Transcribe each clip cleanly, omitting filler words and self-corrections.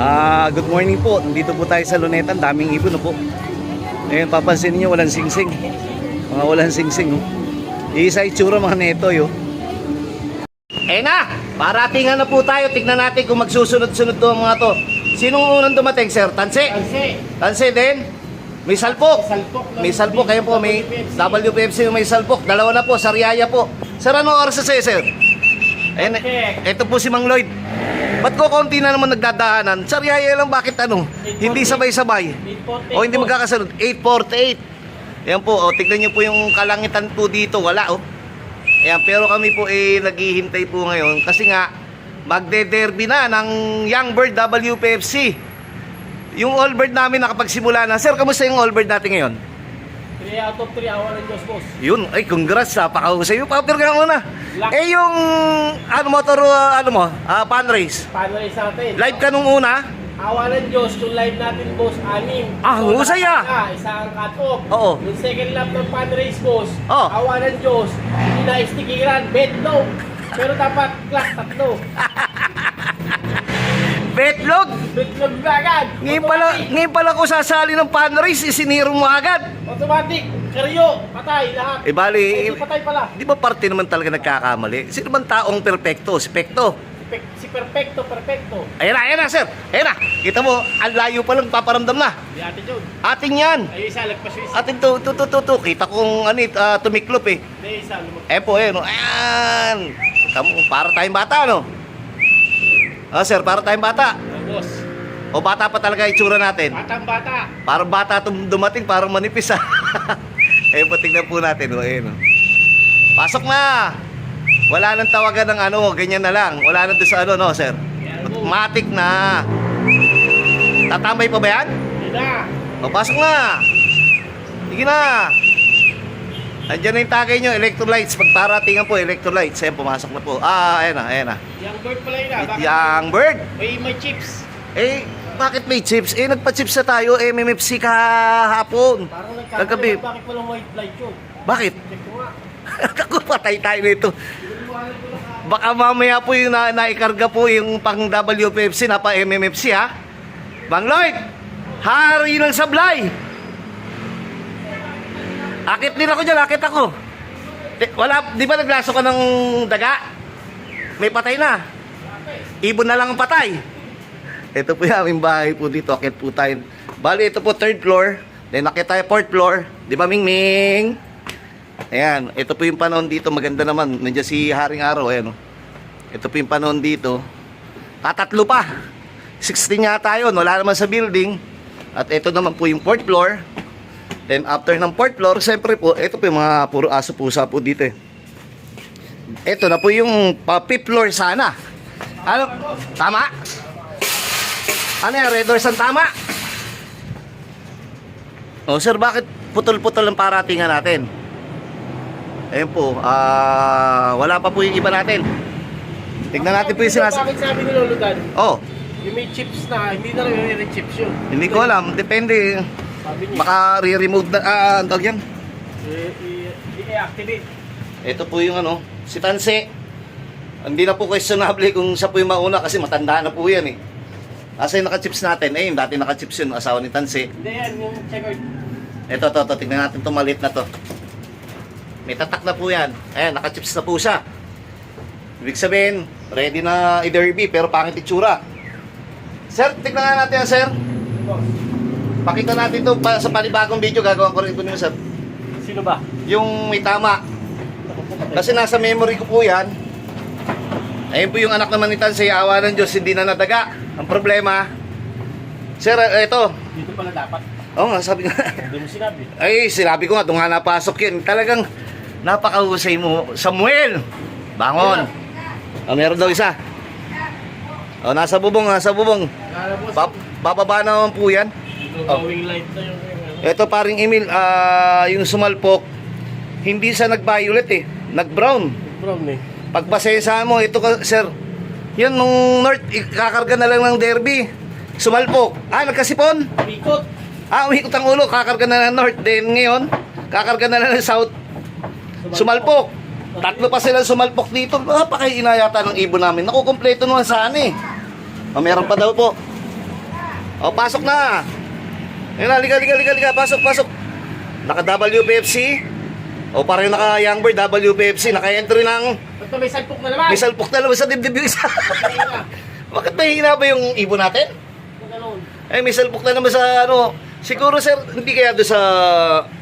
Good morning po. Nandito po tayo sa Luneta. Ang daming ibon po. Ngayon papansin niyo walang singsing. Mga walang singsing. Isa itsura mga neto yo. Na! Paratingan na po tayo. Tignan natin kung magsusunod-sunod to mga to. Sinong unang dumating, sir? Tanse? Tanse din? May salpok. May salpok. Kayo po, may WPFC may salpok. Dalawa na po, Sariaya po. Sir, ano oras sa sir? Ayan, ito po si Mang Lloyd. Ba't ko konti na naman nagdadaanan? Sariaya lang, bakit ano? Hindi sabay-sabay. O hindi magkakasunod. 8:48. Ayan po, tignan nyo po yung kalangitan po dito. Wala, Ayan, pero kami po naghihintay po ngayon. Kasi nga, magde-derby na ng Young Bird WPFC. Yung all bird namin nakapagsimula na. Sir, kamusta yung all bird natin ngayon? 3 out of 3 awa ng Diyos, boss. Yun, ay congrats, napakahusay yung papir ka muna. Yung motor, pan race. Pan race natin. Live ka nung una? Awa ng Diyos, yung live natin, boss, 6. Husay Isang cut-off. Oo. Yung second lap ng pan race, boss, Oh. awa ng Diyos, hindi na stikiran, bedlow. Pero dapat class 3. Betlog! Bedlow na agad. Ngayon pala ko sasali ng pan race, isiniro mo agad. Automatic. Karyo, patay lahat. Bali, Patay pala. di ba parte naman talaga nagkakamali? Sino man taong perfecto? Si Pekto. Si Perfecto. Ayan na, sir. Ayan na. Kita mo, ang layo pa lang, paparamdam na. Di atin yun. Ating yan. Ay, isa, lagpas yung isa. Ating to. Kita kong tumiklop eh. Di, isa, lumag. Ayan. Kita mo, para tayong bata, no? Sir, para tayong bata. Boss. O bata pa talaga itsura natin? Batang-bata. Parang bata dumating, parang manipis ha. Ayun po, tignan po natin. Pasok na. Wala nang tawagan ng ganyan na lang. Wala nang doon sa no, sir? Matik na. Tatambay pa ba yan? Hindi na. O, pasok na. Sige na. Andiyan na yung tagay nyo, electrolytes. Pagparatingan po, electrolytes. Ayan, pumasok na po. Ayan na. Young bird pala yun ah. Young bird. May chips. Bakit may chips? Nagpa-chips na tayo, MMFC kahapon. Parang Kagabi. Bakit walang white light yun? Bakit? Check ko nga. Ako, patay tayo nito. Baka mamaya po yung naikarga po yung pang WPFC na pa MMFC ha. Bang Lloyd, hari ng sablay. Akit din ako dyan, akit ako. Di ba naglaso ka ng daga? May patay na. Ibon na lang ang patay. Ito po yung aming bahay po dito. Akit po tayo. Bali, ito po 3rd floor. Then akit tayo 4th floor. Di ba, Ming Ming? Ayan. Ito po yung panahon dito. Maganda naman. Nandiyan si Haring Araw. Ayan. Ito po yung panahon dito. Tatlo pa. 16 yata yun. Wala naman sa building. At ito naman po yung 4th floor. Then after ng 4th floor, siyempre po, ito po yung mga puro aso pusa po dito eh. Ito na po yung 5th floor sana. Ano? Tama? Ano yan? Red doors ang tama? Oh sir, bakit putol-putol ang paratingan natin? Ayun po, wala pa po yung iba natin. Tignan natin po yung Bakit sabi ni Lolo Dan? Oh, Yung may chips na, hindi na lang yung chips yun. hindi ko alam, depende. Sabi niya. Baka re-remove na, ang tawag yan. I-activate. Ito po yung si Tanse. Hindi na po questionable kung siya po yung mauna kasi matanda na po yan eh. Asa yung naka-chips natin? Yung dati naka-chips yun, asawa ni Tanse. Hindi yan, yung checkered. Ito, tignan natin itong maliit na to. May tatak na po yan. Ayan, naka-chips na po siya. Ibig sabihin, ready na i-derby pero pangit itsura. Sir, tignan nga natin yan, sir. Pakita natin ito sa panibagong video. Gagawin ko rin ito niyo, sir. Sino ba? Yung may tama. Kasi nasa memory ko po yan. Ayun po yung anak naman ni Tanse, awa ng Diyos, hindi na nadaga. Ang problema, sir, ito. Dito pala dapat. Oo nga, sabi nga. Hindi mo sinabi. Ay, sinabi ko nga, doon nga napasok yun. Talagang napakahusay mo. Samuel! Bangon! Meron daw isa. Nasa bubong. Bababa naman po yan. Going light na yung Ito paring Emil, yung sumalpok, hindi siya nag-violet eh. Nag-brown. brown eh. Pagpasensya mo, ito sir. Yan, nung north, kakarga na lang ng derby. Sumalpok. Nagkasipon? Umikot. Umikot ang ulo, kakarga na ng north. Then ngayon, kakarga na lang ng south. Sumalpok. Tatlo pa sila sumalpok dito. Napakainayata ng ibon namin. Nakukumpleto naman sana eh. Meron pa daw po. O, pasok na. Ayun na, liga. Pasok. Naka-WPFC. O, parang naka-Youngboy, WPFC. Naka-entry ng... Ba't may salpok na naman? May salpok na naman sa dibdib yung isa. Bakit mahina ba yung ibon natin? Ganun. Eh, may salpok na naman sa ano. Siguro, sir, hindi kaya doon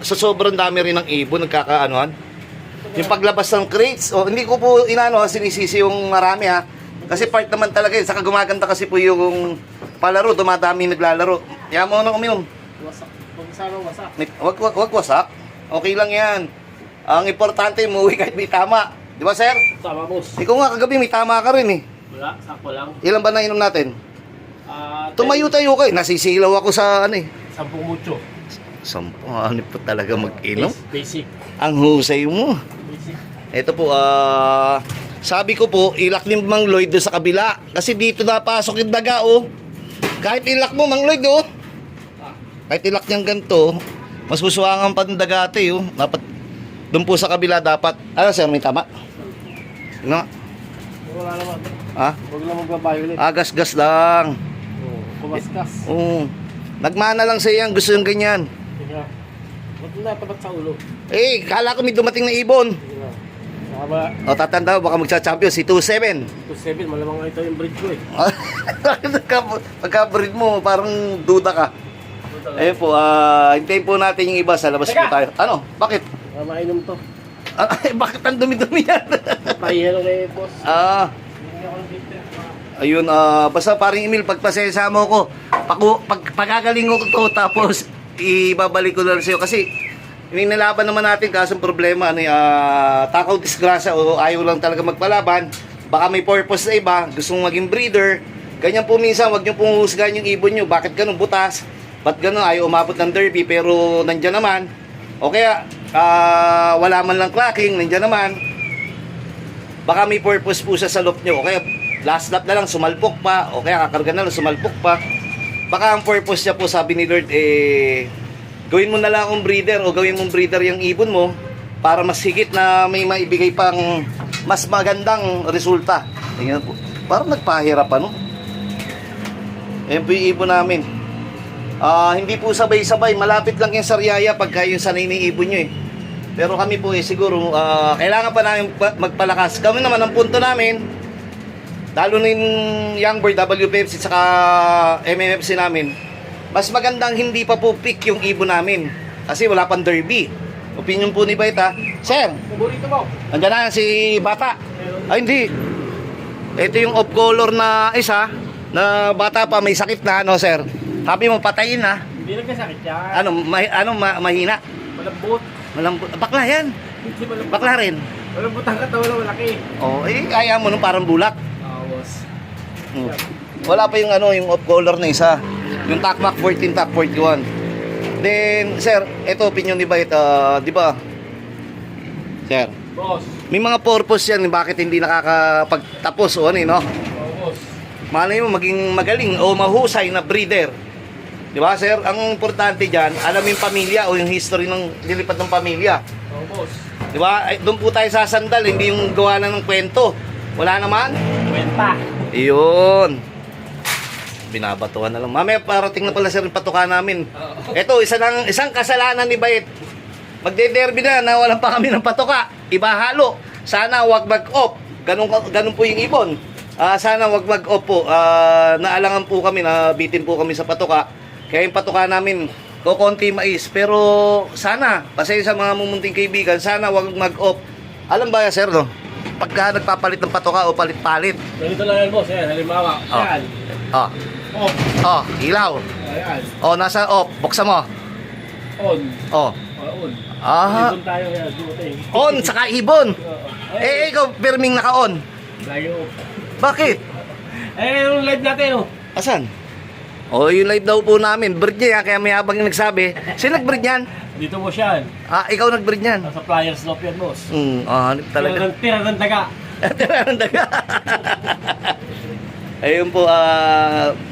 sa sobrang dami rin ng ibon, nagkakaanuhan. Yung paglabas ng crates, o hindi ko po sinisisi yung marami ha. Kasi part naman talaga yun. Saka gumaganda kasi po yung palaro, dumadami naglalaro. Kaya mo nang uminom. Wasak. Huwag sana wasak. Wag wasak. Okay lang yan. Ang importante, umuwi kahit may tama. Di ba, sir? Tama, boss. Ikaw nga kagabi, may tama ka rin eh. Wala, sakto lang. Ilan ba nainom natin? Tumayo. Tumayo kayo. Nasisilaw ako sa ano eh. 10 mucho. Ano po talaga mag-inom? Basic. Ang husay mo. Basic. Ito po, sabi ko po, ilak ni Mang Lloyd doon sa kabila. Kasi dito napasok yung daga, oh. Kahit ilak mo, Mang Lloyd, oh. Kahit ilak niyang ganito, mas susuangan pa ng daga ate, oh. Dapat, doon po sa kabila dapat. Ano, sir, may tama? No? Wala naman. Ha? Huwag lang magbabayolate. Gas-gas lang. Kumaskas. Oo. Nagmana lang sa iyan, gusto yung ganyan. Sige na. Huwag na tapat sa ulo. Eh, kala ko may dumating na ibon. Sige na. Saka ba, O, tatanda mo, baka magcha-champion si 2-7. 2-7, malamang ito yung bridge ko eh. Pagka-breed mo, parang duda ka. Ayun po, hintayin po natin yung iba sa labas po Teka! tayo. Ano? Bakit? Mainom to. Bakit ang dumi-dumi yan? Pahihelo kay boss. Hindi ako ng filter. Ayun, basta paring Emil, pagpasensya mo ko, pagkagaling ko to, tapos ibabalik ko lang sa'yo. Kasi, yung nalaban naman natin, kasong problema, takaw disgrasya o ayaw lang talaga magpalaban. Baka may purpose sa iba, gusto mong maging breeder. Ganyan po minsan, wag nyo pong husgahan yung ibon nyo. Bakit ganun, butas? Ba't ganun, ayaw umabot ng derby, pero nandyan naman. O kaya, wala man lang clacking, nandyan naman. Baka may purpose po siya sa loop nyo. O kaya, last lap na lang, sumalpok pa. O kaya, kakarga na lang, sumalpok pa. Baka ang purpose niya po, sabi ni Lord, gawin mo na lang akong breeder o gawin mong breeder yung ibon mo para mas higit na may maibigay pang mas magandang resulta. Tingnan po. Parang nagpahirap ano? Ayan po yung ibon namin. Hindi po sabay-sabay. Malapit lang yung sariaya pagka yung sanay ng ibon nyo eh. Pero kami po siguro, kailangan pa namin magpalakas. Kami naman, ang punto namin, lalo na yung Youngboy, WPFC, saka MMFC namin, mas magandang hindi pa po pick yung ibon namin. Kasi wala pang derby. Opinion po ni Baita. Sir, Paborito mo? nandiyan na si Bata. Ay, hindi. Ito yung off-color na isa, na bata pa, may sakit na, ano, sir? Sabi mo, patayin na. Hindi nagkasakit yan. Mahina? Malambot. Malambot. Bakla yan. Hindi malambot. Bakla rin. Malambot ang katawan na malaki. Oh, kaya mo nung parang bulak. Boss. Wala pa yung yung off-color na isa. Yung Takmak 14, Tak 41. Then, sir, ito opinion ni Bait, di ba? Sir, Boss. may mga purpose yan bakit hindi nakakapagtapos o ano, no? Boss. Malay mo maging magaling o mahusay na breeder. Di ba, sir? Ang importante diyan, alam yung pamilya o yung history ng lilipat ng pamilya. Boss. Di ba? Doon po tayo sasandal, hindi yung gawa lang ng kwento. Wala naman? Kwenta. Iyon. Binabatuhan na lang. Mamaya parating na pala sir yung patuka namin. Ito, isang kasalanan ni Bait. Magde-derby na walang pa kami ng patuka. Ibahalo. Sana wag mag-off. Ganun po yung ibon. Sana wag mag-off po. Naalangan po kami, nabitin po kami sa patuka. Kaya yung patuka namin, konti mais. Pero sana, pasensya mga mumunting kaibigan, sana wag mag-off. Alam ba sir, no? Pagka nagpapalit ng patoka o palit-palit. Ganito lang yan, boss. Ayan, halimbawa. Ayan. Off. Ilaw. Ayan. Nasa off. Buksan mo. On. On. Ibon tayo yan. Dumating. On, saka ibon. Ikaw, pirming naka-on. Layo. Bakit? Yung live natin, oh. Asan? Yung live daw po namin. Breed niya yan, kaya may habang yung nagsabi. Sino nag-breed yan? Dito mo siya. Ikaw nag-breed yan. Sa flyers loop yan, boss. Hanip talaga. Tira ng daga. Tira ng daga. Ayun po,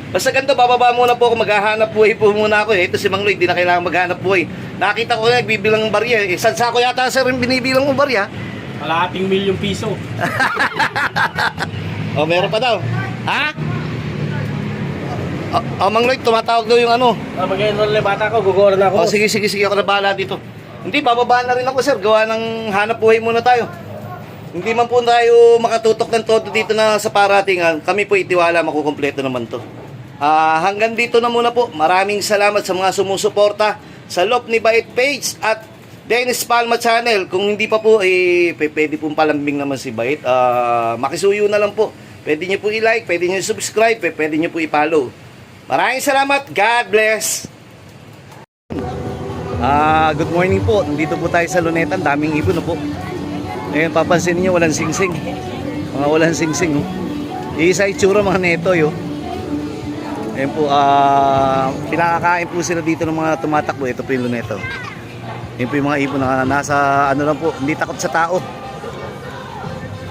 basta ganito, bababa muna po ako, maghahanap buhay po muna ako eh. Ito si Mang Lloyd, di na kailangan maghanap buhay. Nakita ko na, nagbibilang ng barya eh. Sansa ko yata sir yung binibilang mo barya. Kalahating milyong piso. Meron pa daw. Ha? Mang Lloyd, tumatawag daw yung ano. Mag-enroll na yung bata ko, gugora na ako. Oh, sige, ako na bahala dito. Hindi, bababa na rin ako, sir. Gawa ng hanap buhay muna tayo. Hindi man po tayo makatutok ng todo dito na sa paratingan. Kami po itiwala, makukumpleto naman to. Hanggang dito na muna po. Maraming salamat sa mga sumusuporta sa Lop ni Bait page at Dennis Palma channel. Kung hindi pa po, pwede pong palambing naman si Bait. Makisuyo na lang po. Pwede nyo po i-like, pwede nyo subscribe, pwede nyo po i-follow. Maraming salamat. God bless. Good morning po. Nandito po tayo sa Luneta. Daming ibon na po. Ngayon, papansin niyo walang singsing. Mga walang singsing. Oh. Isa itsura mga neto. Yo. Ngayon po, pinakakain po sila dito ng mga tumatakbo. Ito po yung Luneta. Ngayon po yung mga ibon na nasa ano lang po. Hindi takot sa tao.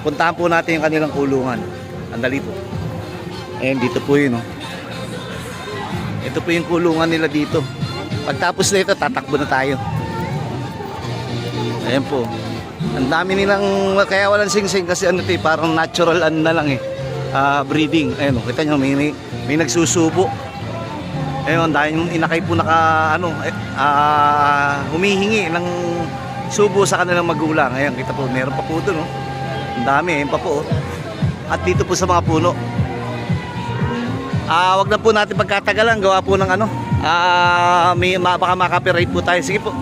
Puntahan po natin yung kanilang kulungan. Andali po. Ngayon, dito po yun. Oh. Ito po yung kulungan nila dito. Pagtapos na ito, tatakbo na tayo. Ayan po. Ang dami nilang, kaya walang singsing kasi ano ito parang natural ano na lang breeding. Ayan o, kita nyo, may nagsusubo. Ayun, dahil inakay po humihingi ng subo sa kanilang magulang. Ayan, kita po, meron pa po doon. Ang dami, ayan pa po. At dito po sa mga puno. Wag na po natin pagkatagalan, gawa po ng baka makapiright po tayo. Sige po.